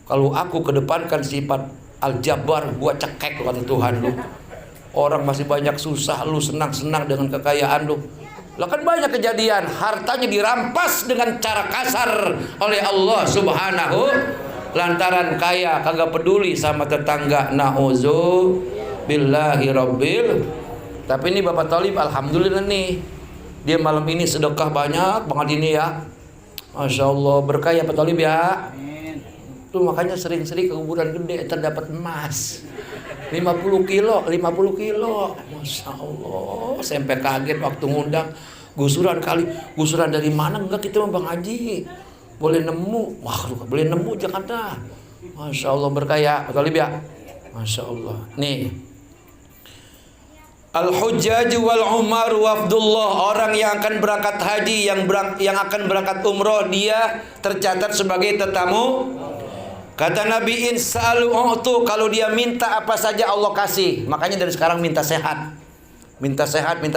Kalau aku kedepankan sifat Al-Jabbar, gua cekek kata Tuhan lu. Orang masih banyak susah, lu senang-senang dengan kekayaan lu. Lah kan banyak kejadian, hartanya dirampas dengan cara kasar oleh Allah Subhanahu, lantaran kaya kagak peduli sama tetangga. Nauzubillahi rabbil. Tapi ini Bapak Talib alhamdulillah nih, dia malam ini sedekah banyak banget ini ya. Masya Allah, berkah ya Pak Talib ya. Tuh makanya sering-sering ke kuburan gede terdapat emas 50 kilo. Masya Allah, sampai kaget waktu ngundang. Gusuran kali, gusuran dari mana? Enggak, kita mah Bang Haji boleh nemu. Wah, boleh nemu Jakarta. Masya Allah, berkah ya Pak Talib ya. Masya Allah. Nih, Al-Hujjaj wal Umar wafdullah, orang yang akan berangkat haji, yang akan berangkat umroh, dia tercatat sebagai tetamu. Kata Nabi, insa'alu u'tu, kalau dia minta apa saja Allah kasih. Makanya dari sekarang minta sehat, minta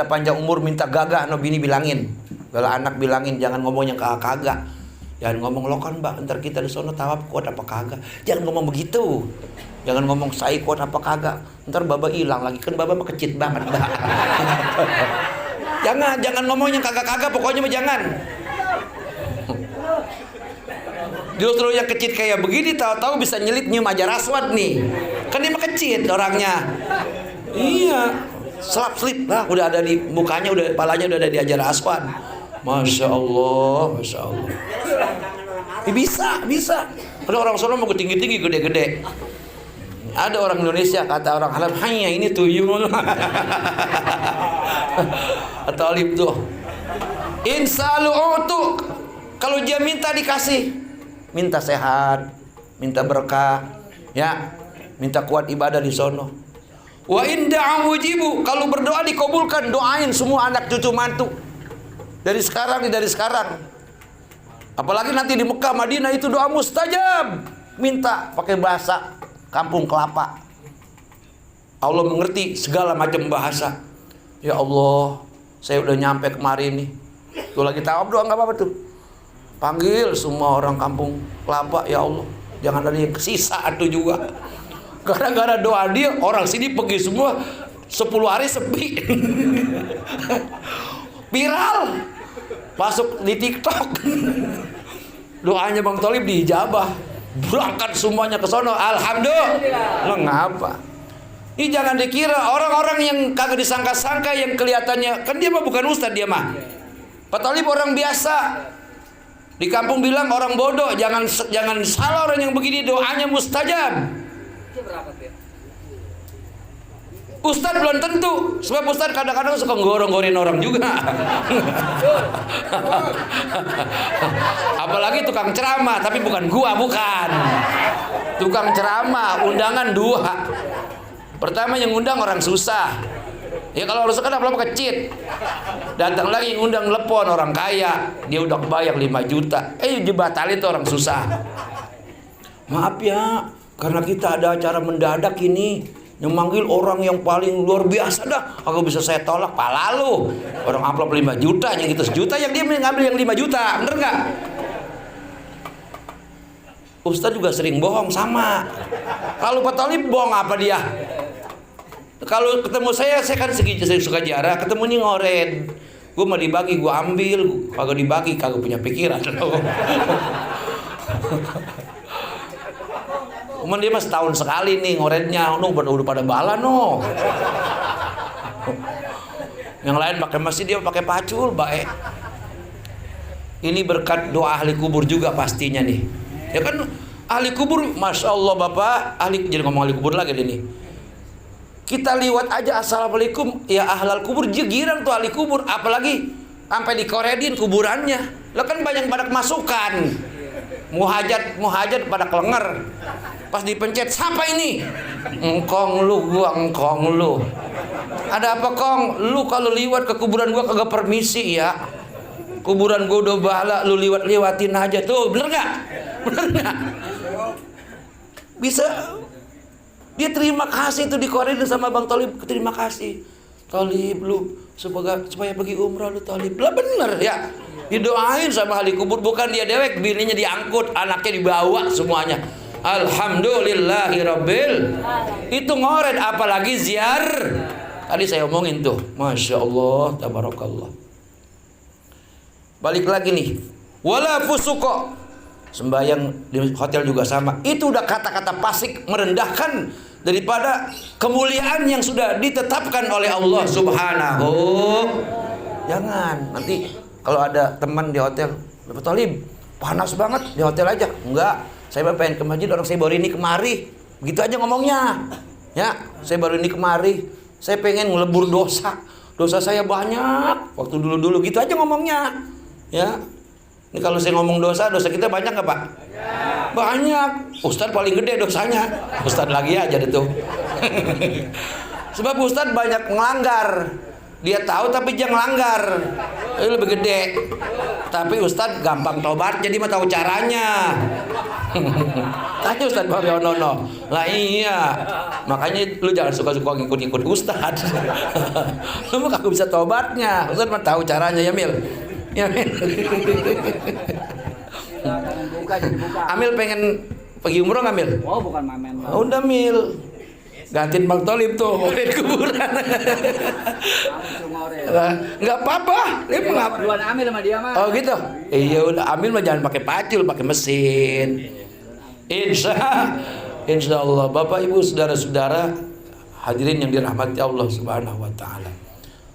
panjang umur, minta gagah. No bini bilangin, kalau anak bilangin jangan ngomong yang kagak. Jangan ngomong lo kan Mbak, ntar kita di sono tawaf kuat apa kagak. Jangan ngomong begitu. Jangan ngomong saya kuat apa kagak. Ntar Baba hilang lagi, kan Baba mah kecit banget Mbak. Jangan ngomong yang kagak-kagak, pokoknya mah jangan. Justru yang kecil kayak begini tahu-tahu bisa nyelip nyium Hajar Aswad nih. Kan dia mah kecil orangnya. Iya, selap-selip lah udah ada di mukanya, udah palanya udah ada di Hajar Aswad. Masya Allah, Masya Allah. Bisa. Kalau orang Solo mau tinggi-tinggi, gede-gede. Ada orang Indonesia, kata orang Arab, hanya ini tuyul. Talib tuh. Insalu utuk. Kalau dia minta dikasih. Minta sehat, minta berkah, ya, minta kuat ibadah di sono. Wa in da'a mujibu. Kalau berdoa dikabulkan, doain semua anak cucu mantu. Dari sekarang. Apalagi nanti di Mekah, Madinah itu doa mustajab. Minta pakai bahasa kampung kelapa. Allah mengerti segala macam bahasa. Ya Allah, saya udah nyampe kemari nih. Tuh lagi tawaf doa, nggak apa-apa tuh. Panggil semua orang kampung kelapa, ya Allah. Jangan ada yang kesisa tuh juga. Gara-gara doa dia, orang sini pergi semua. 10 hari sepi. Viral. Masuk di TikTok. Doanya Bang Thalib diijabah. Berangkat semuanya ke sono. Alhamdulillah. Ngapa? Ini jangan dikira orang-orang yang kagak disangka-sangka, yang kelihatannya kan dia mah bukan ustad, dia mah Pak Thalib orang biasa. Di kampung bilang orang bodoh, jangan salah orang yang begini, doanya mustajab. Ustadz belum tentu, sebab Ustadz kadang-kadang suka ngorong-ngorin orang juga. Apalagi tukang ceramah, tapi bukan gua, bukan. Tukang ceramah, undangan 2. Pertama yang undang orang susah. Ya kalau orang susah kenapa kecil. Datang lagi yang undang lepon orang kaya, dia udah kebayang 5 juta. Dibatalin tuh orang susah. Maaf ya, karena kita ada acara mendadak ini. Yang manggil orang yang paling luar biasa dah. Aku bisa saya tolak, pala lu. Orang amplop 5 juta, yang itu 1 juta, yang dia ngambil yang 5 juta. Bener gak? Ustadz juga sering bohong sama. Kalau Pak Thalib bohong apa dia? Kalau ketemu saya kan suka jarah. Ketemu nih ngoren. Gue mau dibagi, gue ambil. Kagak dibagi, kagak punya pikiran. Cuman dia mah setahun sekali nih ngorennya, udah pada bala no. Yang lain pakai masjid, dia pakai pacul, baik. Ini berkat doa ahli kubur juga pastinya nih. Ya kan ahli kubur, masya Allah bapak, jadi ngomong ahli kubur lagi deh nih. Kita liwat aja assalamualaikum, ya ahlal kubur, girang tuh ahli kubur, apalagi sampai dikoredin kuburannya. Lo kan banyak pada masukan. Muhajat pada kelenger. Pas dipencet, siapa ini? Engkong lu, gua engkong lu. Ada apa kong? Lu kalau liwat ke kuburan gua kagak permisi ya. Kuburan gua udah bala, lu liwatin aja tuh, bener gak? Bisa. Dia terima kasih tuh dikorenin sama Bang Thalib, terima kasih. Thalib lu supaya pergi umrah lu Thalib. Lah bener ya. Didoain sama ahli kubur, bukan dia dewek, bininya diangkut, anaknya dibawa semuanya. Alhamdulillahirabbil. Itu ngoret, apalagi ziar. Tadi saya omongin tuh, masya Allah, tabarakallah. Balik lagi nih, wala fusuko. Sembayang di hotel juga sama. Itu udah kata-kata fasik, merendahkan daripada kemuliaan yang sudah ditetapkan oleh Allah Subhanahu. Jangan nanti kalau ada teman di hotel, Pak Thalib, panas banget di hotel aja. Enggak, saya pengen ke masjid, orang saya baru ini kemari. Begitu aja ngomongnya. Ya, saya baru ini kemari. Saya pengen ngelebur dosa. Dosa saya banyak waktu dulu-dulu, gitu aja ngomongnya. Ya. Ini kalau saya ngomong dosa kita banyak nggak Pak? Banyak. Ustadz paling gede dosanya. Ustadz lagi aja deh tuh. Sebab Ustadz banyak melanggar. Dia tahu tapi dia ngelanggar. Itu lebih gede. Tapi Ustadz gampang tobat, jadi mah tahu caranya. Tanya Ustadz Pak Yonono. Lah iya. Makanya lu jangan suka-suka ngikut-ngikut Ustadz. Lu mah kagak bisa tobatnya. Ustadz mah tahu caranya ya Mil. Ya Mil. Amil pengen pergi umroh nggak Mil? Oh bukan mamen. Oh, udah Mil. Gantiin Bang Thalib tuh ngoret kuburan. Nggak apa-apa. Dia mengapa? Duluan Amil sama dia mah. Oh gitu. Iya udah Amil mah jangan pakai pacul, pakai mesin. Insya Allah Bapak Ibu saudara-saudara hadirin yang dirahmati Allah Subhanahu Wa Taala.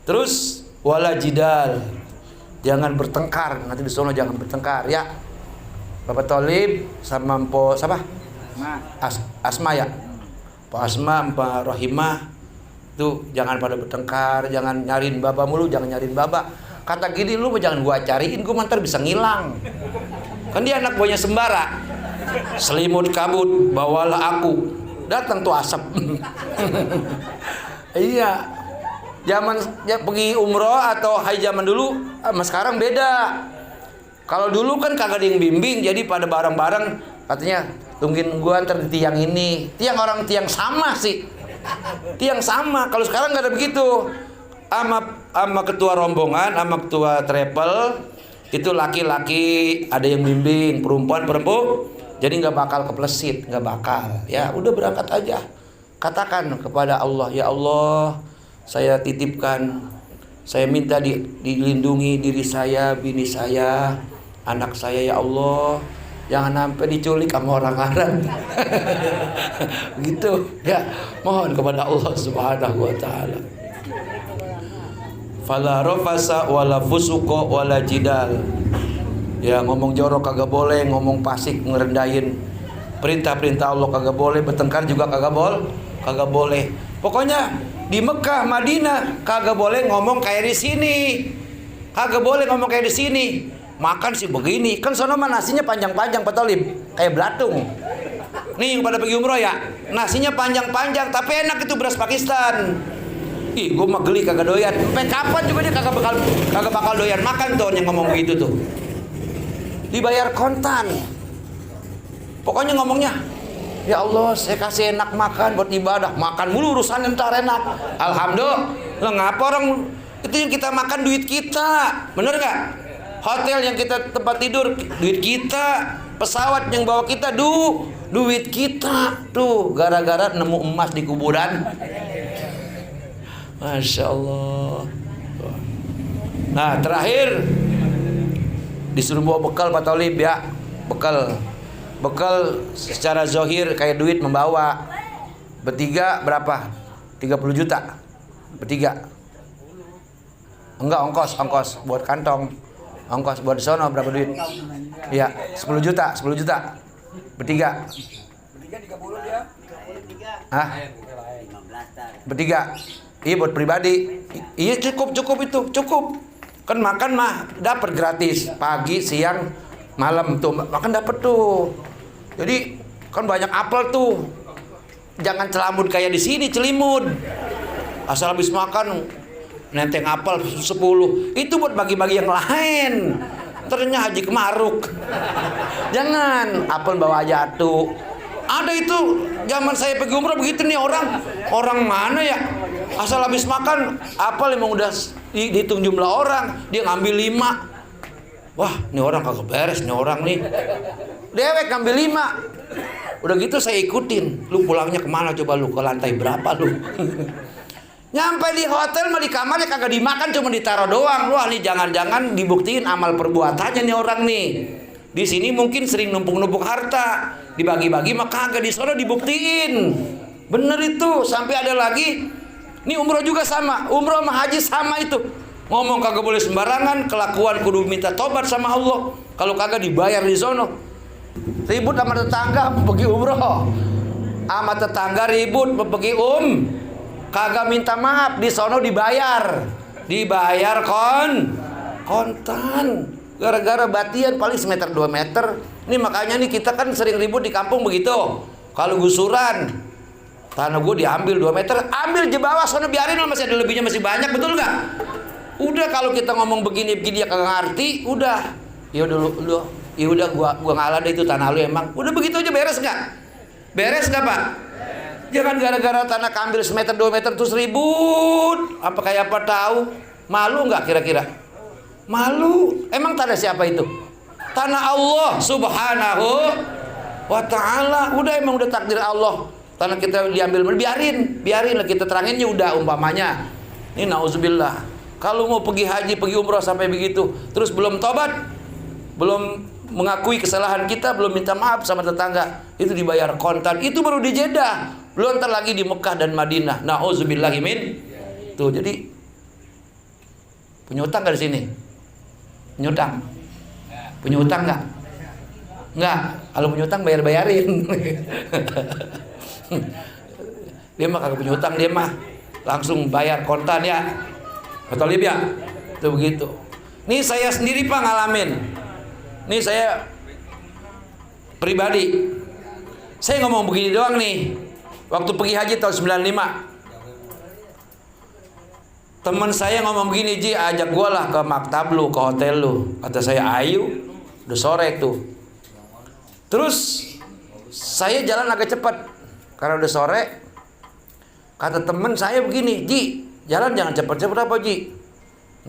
Terus wala jidal. jangan bertengkar, nanti di sono jangan bertengkar ya. Bapak Tolib sama Mpo siapa? Asma ya. Pak Asma, Mbak Rohimah tuh jangan pada bertengkar, jangan nyariin baba mulu, jangan nyariin baba. Kata gini, lu jangan gua cariin, gua ntar bisa ngilang. Kan dia anak buahnya Sembara. Selimut kabut, bawalah aku. Datang tuh asap. Iya. Zaman ya, pergi umroh atau haji zaman dulu sama sekarang beda. Kalau dulu kan kagak ada yang bimbing, jadi pada bareng-bareng katanya tungguin gua ntar di tiang ini. Tiang sama sih. Tiang sama. Kalau sekarang nggak ada begitu. Sama ketua rombongan, sama ketua travel itu laki-laki ada yang bimbing, perempuan. Jadi nggak bakal kepleset, nggak bakal. Ya udah berangkat aja. Katakan kepada Allah, ya Allah, saya titipkan, saya minta dilindungi diri saya, bini saya, anak saya ya Allah, jangan sampai diculik sama orang Arab. Gitu ya, mohon kepada Allah Subhanahu wa taala. Fala rafasa wala fusuqa wala jidal. Ya ngomong jorok kagak boleh, ngomong fasik ngerendahin perintah-perintah Allah kagak boleh, bertengkar juga kagak boleh. Pokoknya di Mekah, Madinah kagak boleh ngomong kayak di sini. Kagak boleh ngomong kayak di sini. Makan sih begini, kan sono mah nasinya panjang-panjang Pak Tolib, kayak belatung. Nih pada pergi umroh ya, nasinya panjang-panjang tapi enak itu beras Pakistan. Ih, gue mah geli kagak doyan. Sampai kapan juga dia kagak bakal doyan makan tuh yang ngomong begitu tuh. Dibayar kontan. Pokoknya ngomongnya, ya Allah, saya kasih enak makan buat ibadah. Makan mulu urusan ntar enak. Alhamdulillah, ngapa orang itu yang kita makan duit kita, bener nggak? Hotel yang kita tempat tidur duit kita, pesawat yang bawa kita duit kita tuh gara-gara nemu emas di kuburan. Masya Allah. Nah terakhir disuruh bawa bekal Pak Tolib ya, bekal secara zohir kayak duit membawa. Bertiga berapa? 30 juta bertiga. Enggak, ongkos buat kantong, ongkos buat di sono berapa duit? Iya 10 juta bertiga. Bertiga 30 dia. Hah? Bertiga. Iya buat pribadi. Iya cukup itu, cukup. Kan makan mah dapat gratis pagi, siang, malam tuh makan dapat tuh. Jadi kan banyak apel tuh. Jangan celamut kayak di sini celimut. Asal habis makan nenteng apel 10. Itu buat bagi-bagi yang lain. Ternyata haji kemaruk. Jangan apel bawa aja tuh. Ada itu zaman saya pergi umroh begitu nih orang mana ya? Asal habis makan apel emang udah dihitung jumlah orang, dia ngambil 5. Wah, ini orang kagak beres nih orang nih. Dewek ngambil 5. Udah gitu saya ikutin. Lu pulangnya kemana coba lu? Ke lantai berapa lu? Nyampe di hotel mah di kamarnya kagak dimakan, cuma ditaruh doang. Wah, nih jangan-jangan dibuktiin amal perbuatannya nih orang nih. Di sini mungkin sering numpuk-numpuk harta, dibagi-bagi mah kagak, di sana dibuktiin. Bener itu. Sampai ada lagi, ini umroh juga sama, umroh sama haji sama itu. Ngomong kagak boleh sembarangan, kelakuan kudu minta tobat sama Allah. Kalau kagak dibayar di sono. Ribut sama tetangga pergi umroh, sama tetangga ribut pergi kagak minta maaf, di sono dibayar kontan. Gara-gara batian paling semeter 2 meter. Ini makanya nih kita kan sering ribut di kampung begitu. Kalau gusuran, tanah gue diambil 2 meter, ambil di bawah sana biarin lah, masih ada lebihnya, masih banyak, betul nggak? Udah kalau kita ngomong begini dia kagak ngerti, udah. Ya udah gua ngalah deh, itu tanah lu emang. Udah begitu aja, beres nggak? Beres nggak Pak? Jangan gara-gara tanah ambil semeter 2 meter terus ribut. Apa kayak apa tahu? Malu nggak kira-kira? Malu. Emang tanah siapa itu? Tanah Allah Subhanahu wa ta'ala. Udah emang udah takdir Allah. Tanah kita diambil, biarin lah, kita teranginnya udah umpamanya. Ini nauzubillah. Kalau mau pergi haji, pergi umroh sampai begitu, terus belum tobat, belum mengakui kesalahan kita, belum minta maaf sama tetangga, itu dibayar kontan. Itu baru di Jeddah. Belum ntar lagi di Mekah dan Madinah. Nauzubillahi min. Tuh, jadi punya utang gak di sini? Punya utang? Punya utang nggak? Nggak. Kalau punya utang bayar-bayarin. Dia mah kagak punya utang, dia mah langsung bayar kontan ya. Betul ya? Itu begitu. Nih saya sendiri Pak ngalamin. Nih saya pribadi. Saya ngomong begini doang nih. Waktu pergi haji tahun 95. Teman saya ngomong begini, Ji, ajak gua lah ke maktab lu, ke hotel lu. Kata saya, ayo. Udah sore tuh. Terus saya jalan agak cepat karena udah sore. Kata teman saya begini, Ji, jalan jangan cepat-cepat apa, Ji?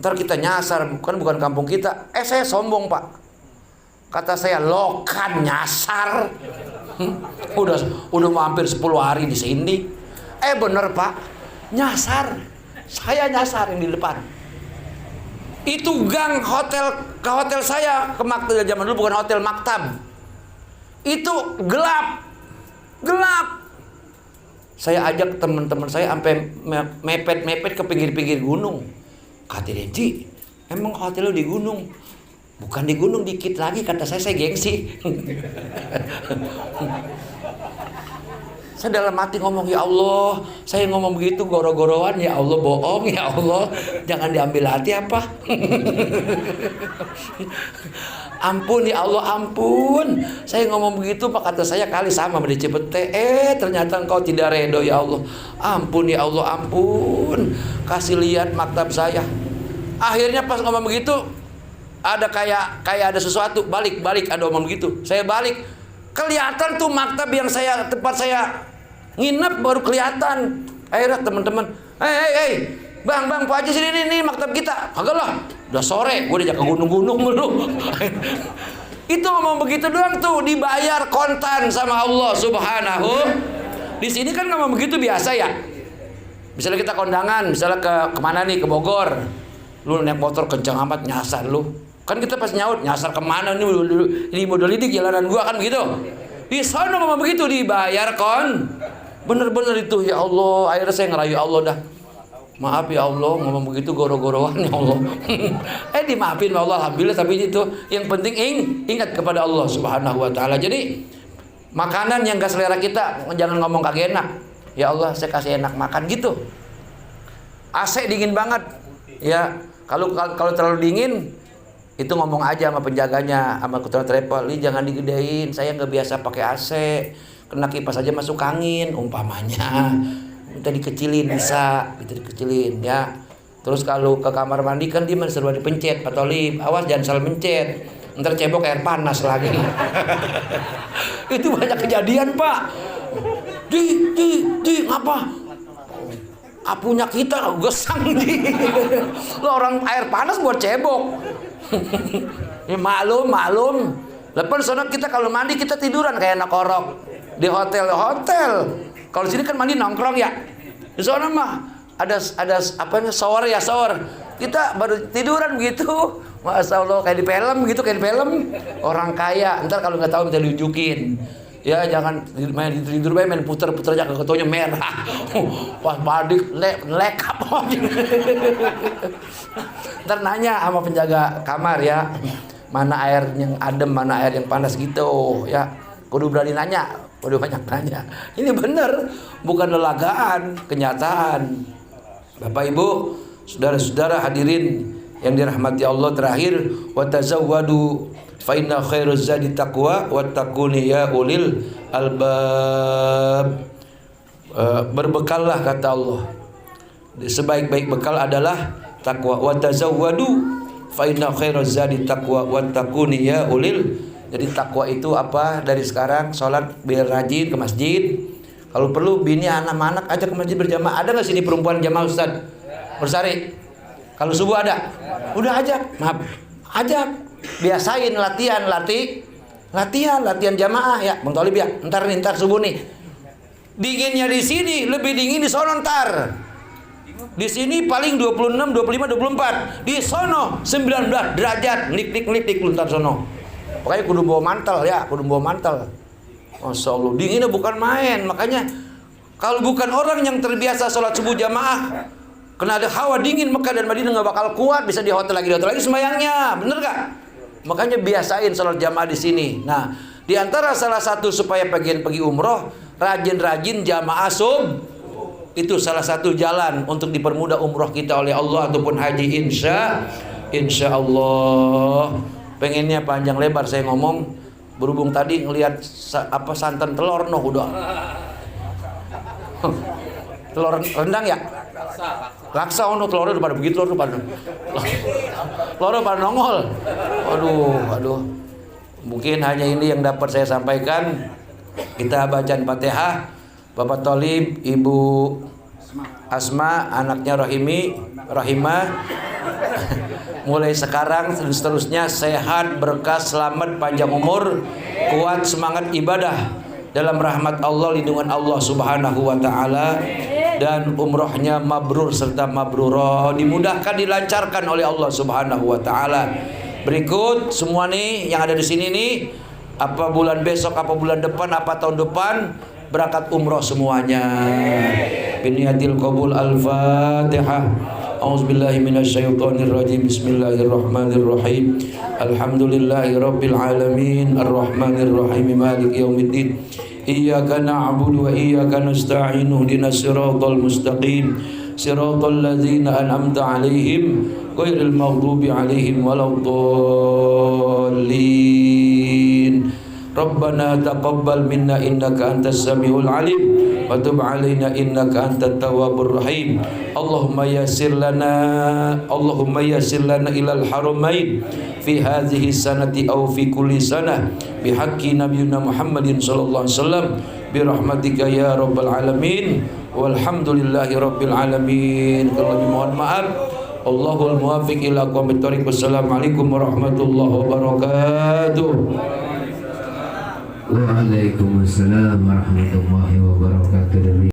Ntar kita nyasar, bukan kampung kita. Saya sombong Pak. Kata saya, lokan nyasar. Udah mau hampir 10 hari di sini. Bener Pak, nyasar. Saya nyasar yang di depan. Itu gang ke hotel saya, ke maktab zaman dulu, bukan hotel, maktab. Itu gelap. Saya ajak teman-teman saya sampai mepet ke pinggir-pinggir gunung. Kata dia, Ji, emang hotel lu di gunung? Bukan di gunung, dikit lagi. Kata saya gengsi. Saya dalam hati ngomong, ya Allah, saya ngomong begitu goro-goroan, ya Allah, bohong, ya Allah, jangan diambil hati apa. Ampun ya Allah, ampun. Saya ngomong begitu Pak, kata saya kali sama di Cipete. Ternyata engkau tidak redo ya Allah. Ampun ya Allah, ampun. Kasih lihat maktab saya. Akhirnya pas ngomong begitu, ada kayak ada sesuatu. Balik ada ngomong begitu. Saya balik. Kelihatan tuh maktab yang tempat saya nginep baru kelihatan. Akhirnya teman-teman, hei, bang, Pak Haji sini nih maktab kita. Kagak lah, udah sore, gue diajak ke gunung-gunung dulu. Itu ngomong begitu doang tuh, dibayar kontan sama Allah Subhanahu. Di sini kan ngomong begitu biasa ya. Misalnya kita kondangan, misalnya kemana nih, ke Bogor, lu naik motor kencang amat nyasar lu. Kan kita pas nyaut, nyasar kemana nih, ini modal ini jalanan gua kan begitu. Di sana ngomong begitu, dibayar kon. Bener-bener itu ya Allah. Akhirnya saya ngerayu Allah dah. Maaf ya Allah, ngomong begitu goro-goroan ya Allah. Dimaafin ya Allah, alhamdulillah. Tapi itu yang penting ingat kepada Allah Subhanahu wa taala. Jadi makanan yang gak selera kita jangan ngomong kagak enak. Ya Allah, saya kasih enak makan gitu. AC dingin banget. Ya, kalau terlalu dingin itu ngomong aja sama penjaganya, sama ketua travel, ini jangan digedein, saya nggak biasa pakai AC, kena kipas aja masuk angin, umpamanya. Minta dikecilin bisa, minta dikecilin ya. Terus kalau ke kamar mandi kan dia serba dipencet, Pak Tolib, awas jangan salah mencet, ntar cebok air panas lagi. Itu banyak kejadian Pak. Di ngapa? Apunya kita gesang di. Lo orang air panas buat cebok. Ya, maklum. Lepas sana kita kalau mandi kita tiduran kayak anak korok di hotel. Kalau sini kan mandi nongkrong ya. Di sana mah ada shower ya, shower. Kita baru tiduran gitu. Masya Allah, kayak di film. Orang kaya, ntar kalau nggak tahu minta diunjukin. Ya jangan tidur main puter-puter aja, ketuanya merah. Pas badik lekap. Ntar nanya sama penjaga kamar ya, mana air yang adem, mana air yang panas gitu ya. Kudu berani nanya, kudu banyak nanya. Ini bener, bukan lelagaan, kenyataan. Bapak Ibu, saudara-saudara hadirin yang dirahmati Allah, terakhir wa tazawwadu fa inna khairuz zadi taqwa wattaquni ya ulil albab. Berbekallah kata Allah. Sebaik-baik bekal adalah takwa. Wa tazawwadu fa inna khairuz zadi taqwa wattaquni ya ulil. Jadi takwa itu apa? Dari sekarang sholat biar rajin ke masjid. Kalau perlu bini anak-anak ajak ke masjid berjamaah. Ada nggak sini perempuan jamaah Ustaz? Bersari. Kalau subuh ada? Udah ajak. Maaf. Ajak. Biasain latihan jamaah ya, Bang Tolib ya. Ntar subuh nih. Dinginnya di sini lebih dingin di sono ntar. Di sini paling 26, 25, 24. Di sono 19 derajat. Lik lu ntar sono. Pokoknya kudu bawa mantel ya, Masya Allah, dinginnya bukan main. Makanya kalau bukan orang yang terbiasa sholat subuh jamaah, Kena ada hawa dingin, Mekah dan Madinah nggak bakal kuat, bisa di hotel lagi sembahyangnya, bener gak? Makanya biasain sholat jamaah di sini. Nah, di antara salah satu supaya pergi umroh, rajin-rajin jamaah itu salah satu jalan untuk dipermudah umroh kita oleh Allah ataupun haji, insya Allah. Pengennya panjang lebar saya ngomong, berhubung tadi ngelihat santan telur udah. Telur rendang ya? Laksa telurnya udah pada begitu, telurnya pada nongol. Aduh. Mungkin hanya ini yang dapat saya sampaikan. Kita bacaan Fatihah. Bapak Tholib, Ibu Asma, anaknya Rahimah. Mulai sekarang dan seterusnya sehat, berkah, selamat, panjang umur, kuat, semangat ibadah dalam rahmat Allah, lindungan Allah Subhanahu wa taala, dan umrohnya mabrur serta mabrurah, dimudahkan, dilancarkan oleh Allah Subhanahu wa taala. Berikut semua nih yang ada di sini nih, apa bulan besok, apa bulan depan, apa tahun depan berangkat umroh semuanya. Biniyatil qabul. Al-Fatihah. A'udzubillahi minasyaitonirrajim. Bismillahirrahmanirrahim. Alhamdulillahirabbil alamin. Arrahmanirrahim. Maliki yaumiddin. Iyyaka na'budu wa iyyaka nasta'in. Ihdinas siratal mustaqim. Siratal ladzina an'amta 'alaihim ghairil maghdubi 'alaihim waladdallin. Rabbana taqabbal minna innaka antas samiul alim wa tub 'alaina innaka antat tawwabur rahim. Allahumma yassir lana ilal haramain fi hadhihi sanati aw fi kulli sanah bihaqqi nabiyyina Muhammadin sallallahu alaihi wasallam bi rahmatika ya rabbal alamin walhamdulillahi rabbil alamin. Kalau mohon maaf, Allahul muwaffiq ila aqwamit thoriq. Wassalamualaikum warahmatullahi wabarakatuh. Waalaikumsalam warahmatullahi wabarakatuh.